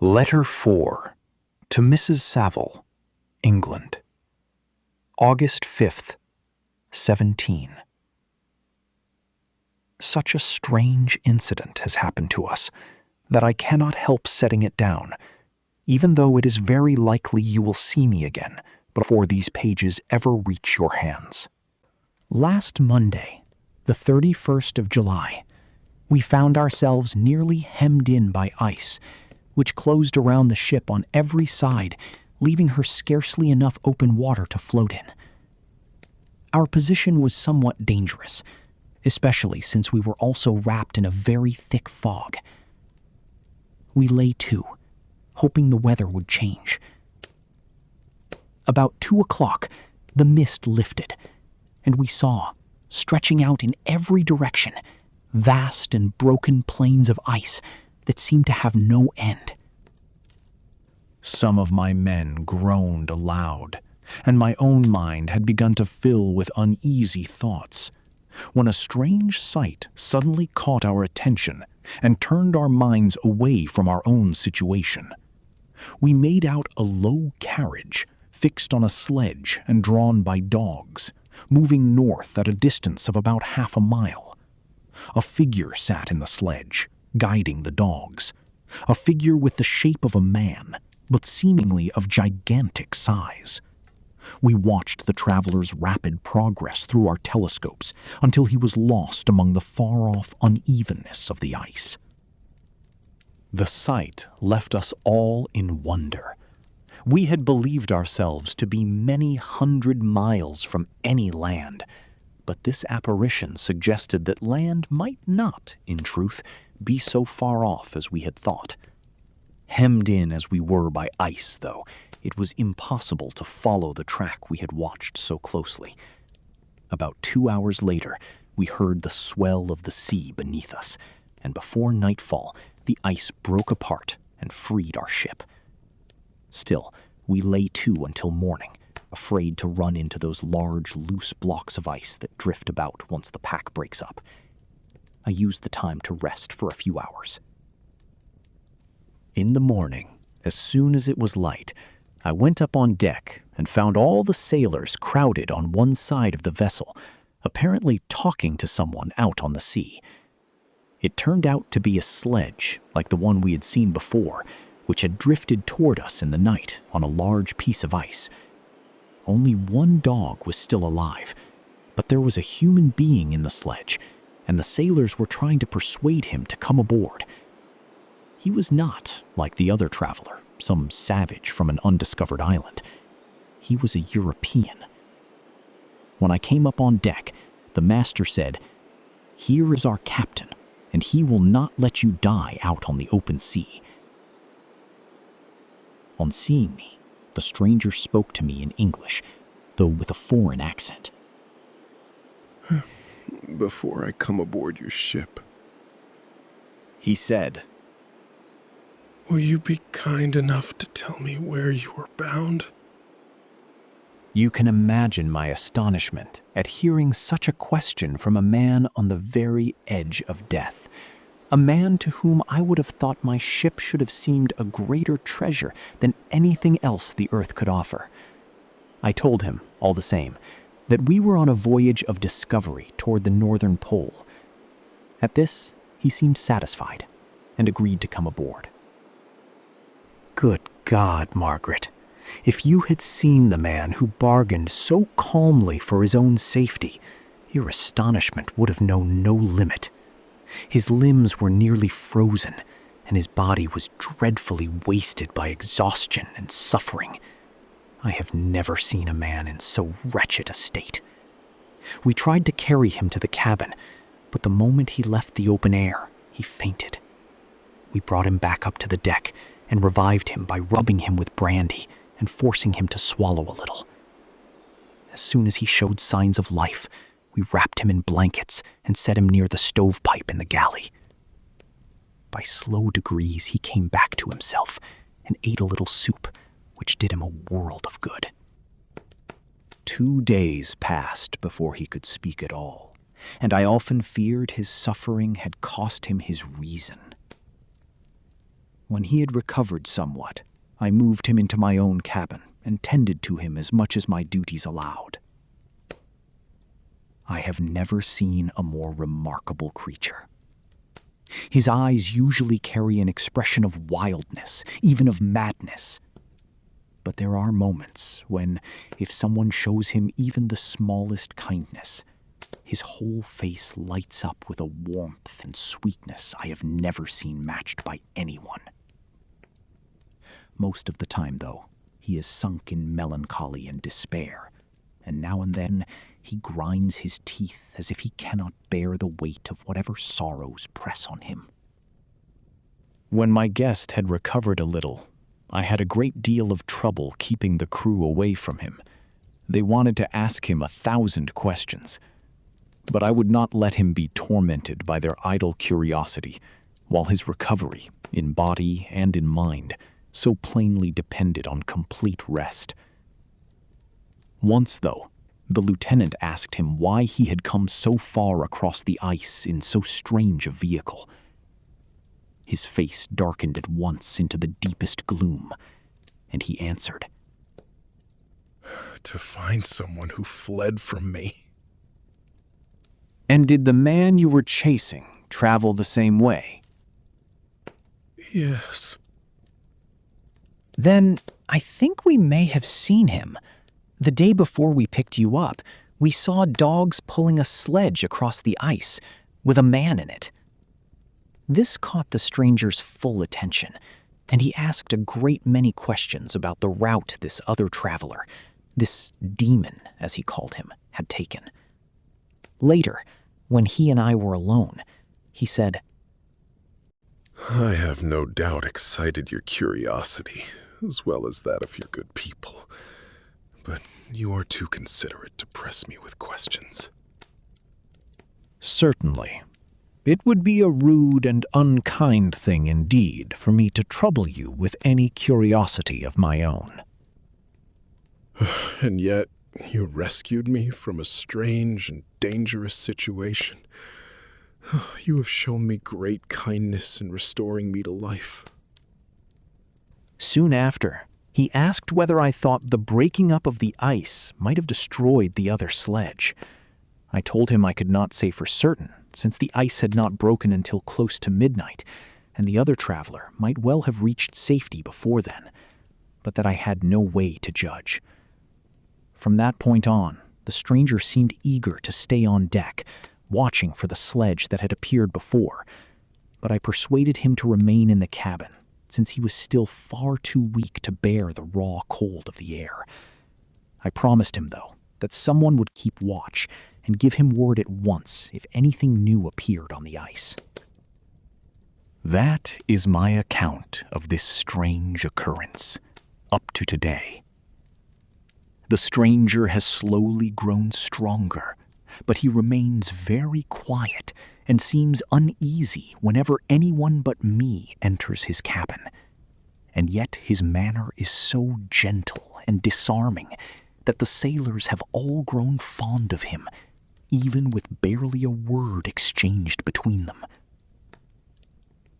Letter 4 to Mrs. Saville, England. August 5th, 17. Such a strange incident has happened to us that I cannot help setting it down, even though it is very likely you will see me again before these pages ever reach your hands. Last Monday, the 31st of July, we found ourselves nearly hemmed in by ice, which closed around the ship on every side, leaving her scarcely enough open water to float in. Our position was somewhat dangerous, especially since we were also wrapped in a very thick fog. We lay to, hoping the weather would change. About 2 o'clock, the mist lifted, and we saw, stretching out in every direction, vast and broken plains of ice that seemed to have no end. Some of my men groaned aloud, and my own mind had begun to fill with uneasy thoughts, when a strange sight suddenly caught our attention and turned our minds away from our own situation. We made out a low carriage fixed on a sledge and drawn by dogs, moving north at a distance of about half a mile. A figure sat in the sledge, guiding the dogs, a figure with the shape of a man, but seemingly of gigantic size. We watched the traveler's rapid progress through our telescopes until he was lost among the far-off unevenness of the ice. The sight left us all in wonder. We had believed ourselves to be many hundred miles from any land, but this apparition suggested that land might not, in truth, be so far off as we had thought. Hemmed in as we were by ice, though, it was impossible to follow the track we had watched so closely. About 2 hours later, we heard the swell of the sea beneath us, and before nightfall, the ice broke apart and freed our ship. Still, we lay to until morning, afraid to run into those large, loose blocks of ice that drift about once the pack breaks up. I used the time to rest for a few hours. In the morning, as soon as it was light, I went up on deck and found all the sailors crowded on one side of the vessel, apparently talking to someone out on the sea. It turned out to be a sledge, like the one we had seen before, which had drifted toward us in the night on a large piece of ice. Only one dog was still alive, but there was a human being in the sledge, and the sailors were trying to persuade him to come aboard. He was not, like the other traveler, some savage from an undiscovered island. He was a European. When I came up on deck, the master said, "Here is our captain, and he will not let you die out on the open sea." On seeing me, the stranger spoke to me in English, though with a foreign accent. "Before I come aboard your ship," he said, "will you be kind enough to tell me where you are bound?" You can imagine my astonishment at hearing such a question from a man on the very edge of death, a man to whom I would have thought my ship should have seemed a greater treasure than anything else the earth could offer. I told him, all the same, that we were on a voyage of discovery toward the northern pole. At this, he seemed satisfied and agreed to come aboard. Good God, Margaret, if you had seen the man who bargained so calmly for his own safety, your astonishment would have known no limit. His limbs were nearly frozen, and his body was dreadfully wasted by exhaustion and suffering. I have never seen a man in so wretched a state. We tried to carry him to the cabin, but the moment he left the open air, he fainted. We brought him back up to the deck and revived him by rubbing him with brandy and forcing him to swallow a little. As soon as he showed signs of life, we wrapped him in blankets and set him near the stovepipe in the galley. By slow degrees, he came back to himself and ate a little soup, which did him a world of good. 2 days passed before he could speak at all, and I often feared his suffering had cost him his reason. When he had recovered somewhat, I moved him into my own cabin and tended to him as much as my duties allowed. I have never seen a more remarkable creature. His eyes usually carry an expression of wildness, even of madness. But there are moments when, if someone shows him even the smallest kindness, his whole face lights up with a warmth and sweetness I have never seen matched by anyone. Most of the time, though, he is sunk in melancholy and despair, and now and then he grinds his teeth as if he cannot bear the weight of whatever sorrows press on him. When my guest had recovered a little, I had a great deal of trouble keeping the crew away from him. They wanted to ask him 1,000 questions, but I would not let him be tormented by their idle curiosity, while his recovery, in body and in mind, so plainly depended on complete rest. Once, though, the lieutenant asked him why he had come so far across the ice in so strange a vehicle. His face darkened at once into the deepest gloom, and he answered, "To find someone who fled from me." "And did the man you were chasing travel the same way?" "Yes." "Then I think we may have seen him. The day before we picked you up, we saw dogs pulling a sledge across the ice with a man in it." This caught the stranger's full attention, and he asked a great many questions about the route this other traveler, this demon, as he called him, had taken. Later, when he and I were alone, he said, "I have no doubt excited your curiosity, as well as that of your good people. But you are too considerate to press me with questions." "Certainly. It would be a rude and unkind thing indeed for me to trouble you with any curiosity of my own." "And yet you rescued me from a strange and dangerous situation. You have shown me great kindness in restoring me to life." Soon after, he asked whether I thought the breaking up of the ice might have destroyed the other sledge. I told him I could not say for certain, since the ice had not broken until close to midnight, and the other traveler might well have reached safety before then, but that I had no way to judge. From that point on, the stranger seemed eager to stay on deck, watching for the sledge that had appeared before, but I persuaded him to remain in the cabin, since he was still far too weak to bear the raw cold of the air. I promised him, though, that someone would keep watch and give him word at once if anything new appeared on the ice. That is my account of this strange occurrence, up to today. The stranger has slowly grown stronger, but he remains very quiet and seems uneasy whenever anyone but me enters his cabin. And yet his manner is so gentle and disarming that the sailors have all grown fond of him, even with barely a word exchanged between them.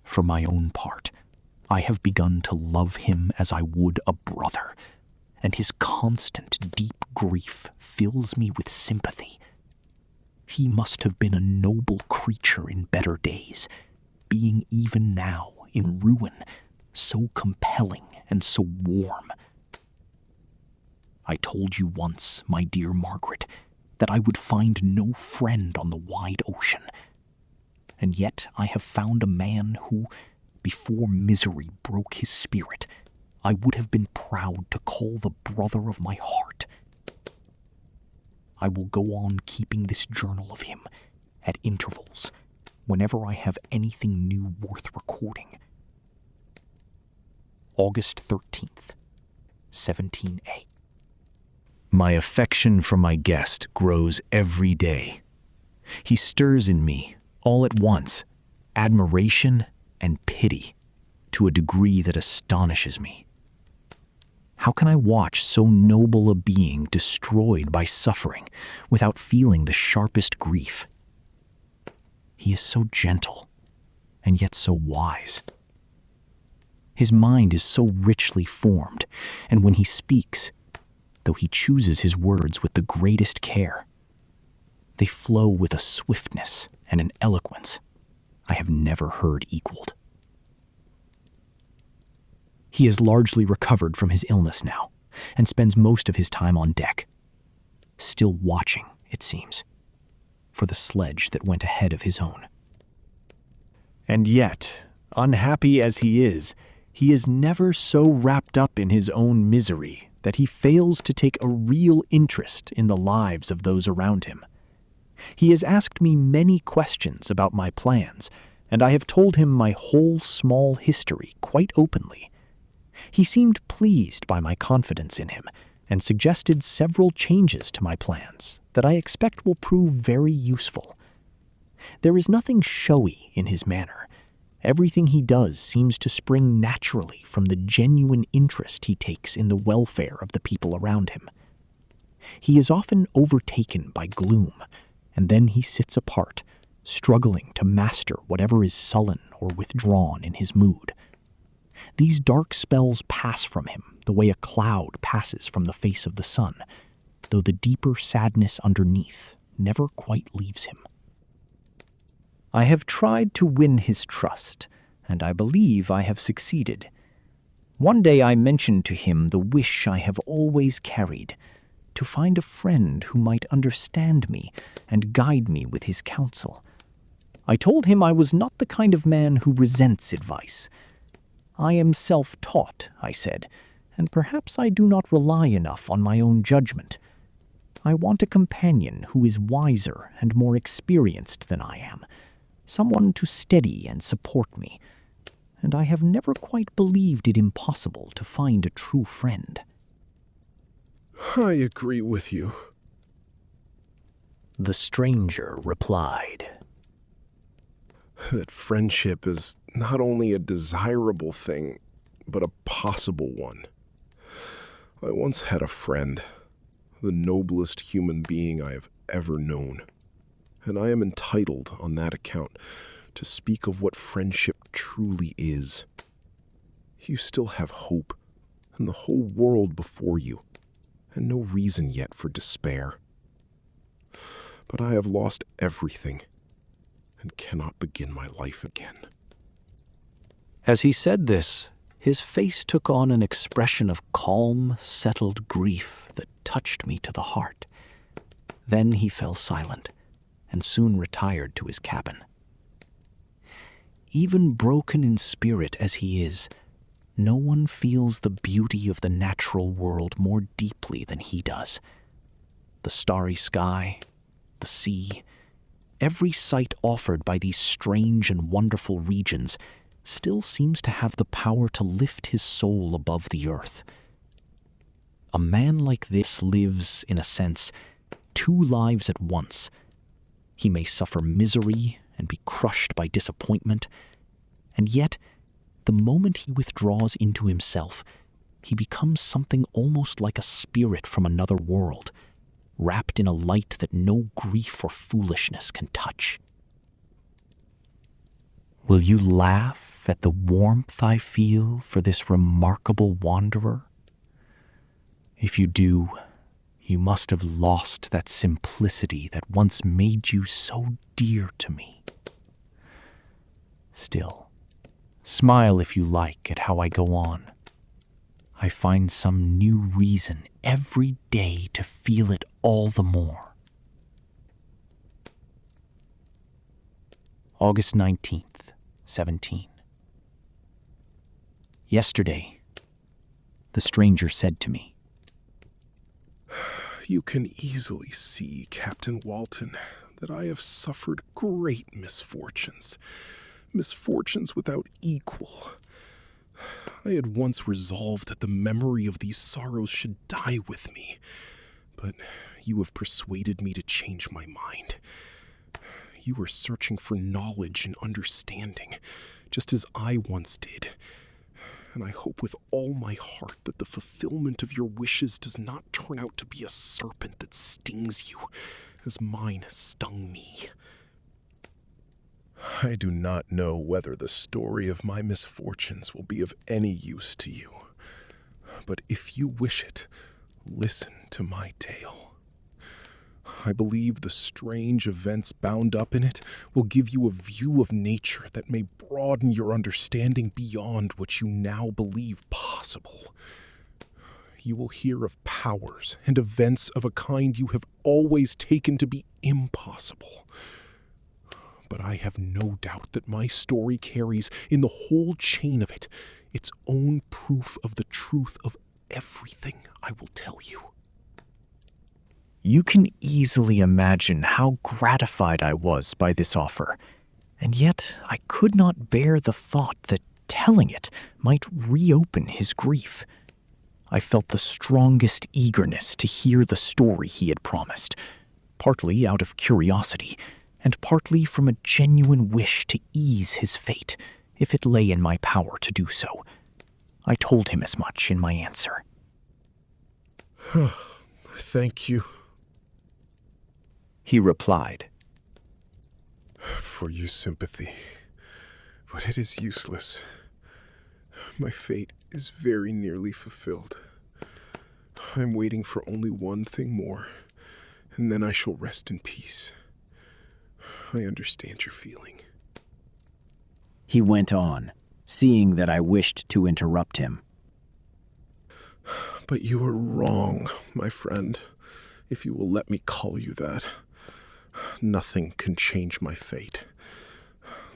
For my own part, I have begun to love him as I would a brother, and his constant deep grief fills me with sympathy. He must have been a noble creature in better days, being even now in ruin, so compelling and so warm. I told you once, my dear Margaret, that I would find no friend on the wide ocean. And yet I have found a man who, before misery broke his spirit, I would have been proud to call the brother of my heart. I will go on keeping this journal of him at intervals, whenever I have anything new worth recording. August 13th, 17A. My affection for my guest grows every day. He stirs in me, all at once, admiration and pity to a degree that astonishes me. How can I watch so noble a being destroyed by suffering without feeling the sharpest grief? He is so gentle and yet so wise. His mind is so richly formed, and when he speaks, though he chooses his words with the greatest care, they flow with a swiftness and an eloquence I have never heard equaled. He has largely recovered from his illness now, and spends most of his time on deck, still watching, it seems, for the sledge that went ahead of his own. And yet, unhappy as he is never so wrapped up in his own misery that he fails to take a real interest in the lives of those around him. He has asked me many questions about my plans, and I have told him my whole small history quite openly. He seemed pleased by my confidence in him, and suggested several changes to my plans that I expect will prove very useful. There is nothing showy in his manner. Everything he does seems to spring naturally from the genuine interest he takes in the welfare of the people around him. He is often overtaken by gloom, and then he sits apart, struggling to master whatever is sullen or withdrawn in his mood. These dark spells pass from him the way a cloud passes from the face of the sun, though the deeper sadness underneath never quite leaves him. I have tried to win his trust, and I believe I have succeeded. One day I mentioned to him the wish I have always carried, to find a friend who might understand me and guide me with his counsel. I told him I was not the kind of man who resents advice. I am self-taught, I said, and perhaps I do not rely enough on my own judgment. I want a companion who is wiser and more experienced than I am, someone to steady and support me, and I have never quite believed it impossible to find a true friend. I agree with you, the stranger replied. That friendship is not only a desirable thing, but a possible one. I once had a friend, the noblest human being I have ever known, and I am entitled, on that account, to speak of what friendship truly is. You still have hope, and the whole world before you, and no reason yet for despair. But I have lost everything, and cannot begin my life again. As he said this, his face took on an expression of calm, settled grief that touched me to the heart. Then he fell silent, and soon retired to his cabin. Even broken in spirit as he is, no one feels the beauty of the natural world more deeply than he does. The starry sky, the sea, every sight offered by these strange and wonderful regions still seems to have the power to lift his soul above the earth. A man like this lives, in a sense, two lives at once. He may suffer misery and be crushed by disappointment, and yet, the moment he withdraws into himself, he becomes something almost like a spirit from another world, wrapped in a light that no grief or foolishness can touch. Will you laugh at the warmth I feel for this remarkable wanderer? If you do, you must have lost that simplicity that once made you so dear to me. Still, smile if you like at how I go on. I find some new reason every day to feel it all the more. August 19th, 17. Yesterday, the stranger said to me, You can easily see, Captain Walton, that I have suffered great misfortunes without equal. I had once resolved that the memory of these sorrows should die with me, but you have persuaded me to change my mind. You are searching for knowledge and understanding, just as I once did, and I hope with all my heart that the fulfillment of your wishes does not turn out to be a serpent that stings you, as mine has stung me. I do not know whether the story of my misfortunes will be of any use to you, but if you wish it, listen to my tale. I believe the strange events bound up in it will give you a view of nature that may broaden your understanding beyond what you now believe possible. You will hear of powers and events of a kind you have always taken to be impossible. But I have no doubt that my story carries, in the whole chain of it, its own proof of the truth of everything I will tell you. You can easily imagine how gratified I was by this offer, and yet I could not bear the thought that telling it might reopen his grief. I felt the strongest eagerness to hear the story he had promised, partly out of curiosity, and partly from a genuine wish to ease his fate, if it lay in my power to do so. I told him as much in my answer. Thank you He replied, for your sympathy, but it is useless. My fate is very nearly fulfilled. I'm waiting for only one thing more, and then I shall rest in peace. I understand your feeling. He went on, seeing that I wished to interrupt him. But you are wrong, my friend, if you will let me call you that. Nothing can change my fate.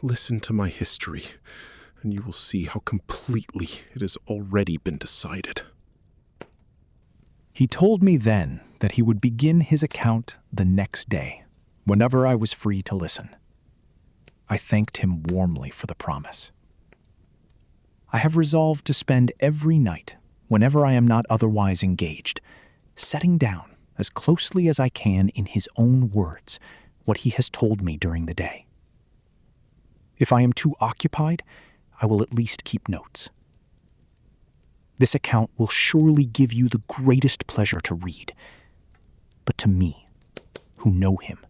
Listen to my history, and you will see how completely it has already been decided. He told me then that he would begin his account the next day, whenever I was free to listen. I thanked him warmly for the promise. I have resolved to spend every night, whenever I am not otherwise engaged, setting down as closely as I can in his own words what he has told me during the day. If I am too occupied, I will at least keep notes. This account will surely give you the greatest pleasure to read, but to me, who know him,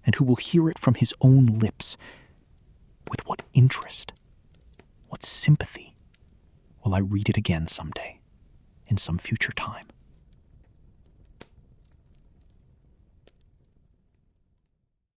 and who will hear it from his own lips, with what interest, what sympathy will I read it again someday, in some future time.